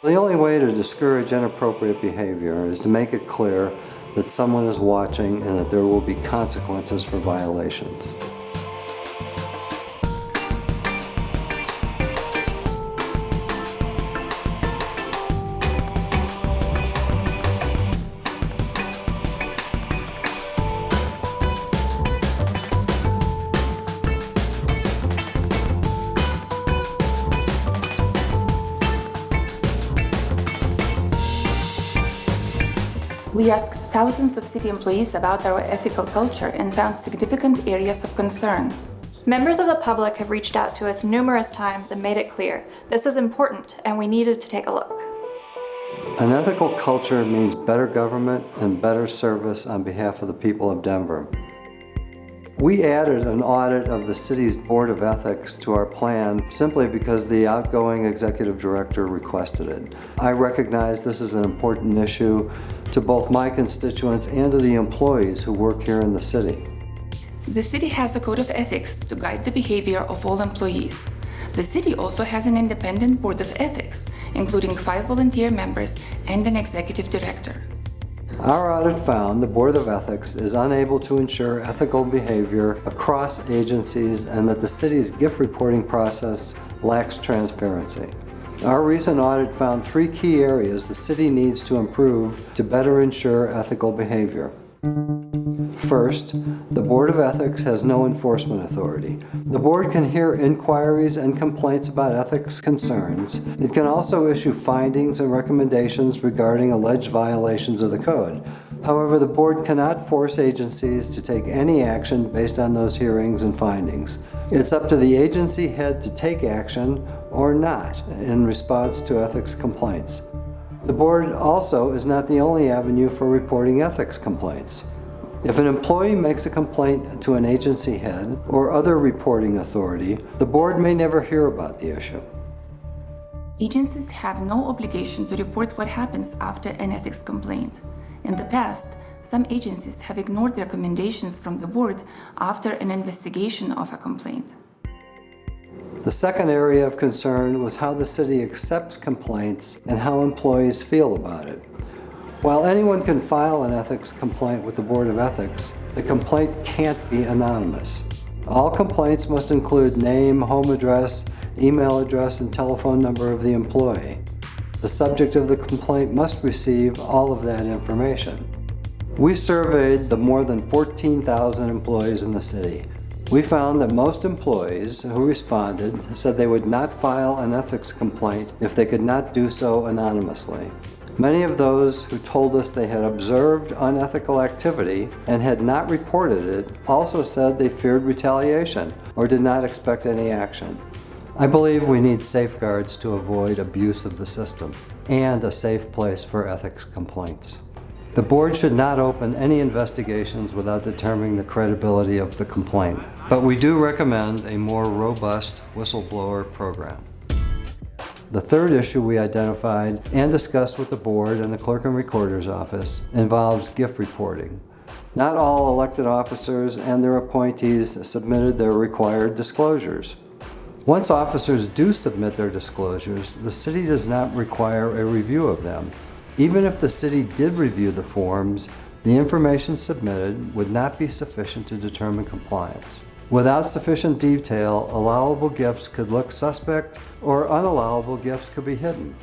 The only way to discourage inappropriate behavior is to make it clear that someone is watching and that there will be consequences for violations. We asked thousands of city employees about our ethical culture and found significant areas of concern. Members of the public have reached out to us numerous times and made it clear this is important and we needed to take a look. An ethical culture means better government and better service on behalf of the people of Denver. We added an audit of the city's Board of Ethics to our plan simply because the outgoing executive director requested it. I recognize this is an important issue to both my constituents and to the employees who work here in the city. The city has a code of ethics to guide the behavior of all employees. The city also has an independent board of ethics, including 5 volunteer members and an executive director. Our audit found the Board of Ethics is unable to ensure ethical behavior across agencies and that the city's gift reporting process lacks transparency. Our recent audit found 3 key areas the city needs to improve to better ensure ethical behavior. First, the Board of Ethics has no enforcement authority. The board can hear inquiries and complaints about ethics concerns. It can also issue findings and recommendations regarding alleged violations of the code. However, the board cannot force agencies to take any action based on those hearings and findings. It's up to the agency head to take action or not in response to ethics complaints. The board also is not the only avenue for reporting ethics complaints. If an employee makes a complaint to an agency head or other reporting authority, the board may never hear about the issue. Agencies have no obligation to report what happens after an ethics complaint. In the past, some agencies have ignored recommendations from the board after an investigation of a complaint. The second area of concern was how the city accepts complaints and how employees feel about it. While anyone can file an ethics complaint with the Board of Ethics, the complaint can't be anonymous. All complaints must include name, home address, email address, and telephone number of the employee. The subject of the complaint must receive all of that information. We surveyed the more than 14,000 employees in the city. We found that most employees who responded said they would not file an ethics complaint if they could not do so anonymously. Many of those who told us they had observed unethical activity and had not reported it also said they feared retaliation or did not expect any action. I believe we need safeguards to avoid abuse of the system and a safe place for ethics complaints. The board should not open any investigations without determining the credibility of the complaint, but we do recommend a more robust whistleblower program. The third issue we identified and discussed with the board and the clerk and recorder's office involves gift reporting. Not all elected officers and their appointees submitted their required disclosures. Once officers do submit their disclosures, the city does not require a review of them. Even if the city did review the forms, the information submitted would not be sufficient to determine compliance. Without sufficient detail, allowable gifts could look suspect or unallowable gifts could be hidden.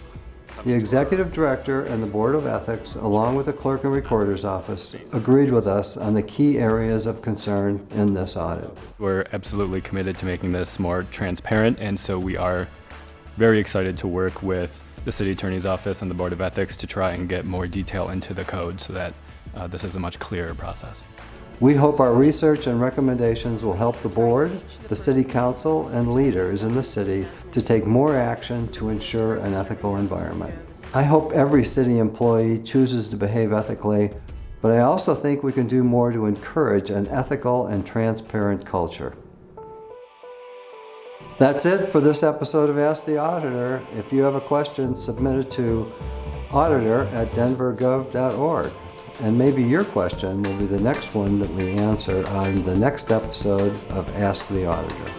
The executive director and the Board of Ethics, along with the clerk and recorder's office, agreed with us on the key areas of concern in this audit. We're absolutely committed to making this more transparent, and so we are very excited to work with the City Attorney's Office and the Board of Ethics to try and get more detail into the code so that this is a much clearer process. We hope our research and recommendations will help the board, the city council, and leaders in the city to take more action to ensure an ethical environment. I hope every city employee chooses to behave ethically, but I also think we can do more to encourage an ethical and transparent culture. That's it for this episode of Ask the Auditor. If you have a question, submit it to auditor@denvergov.org. And maybe your question will be the next one that we answer on the next episode of Ask the Auditor.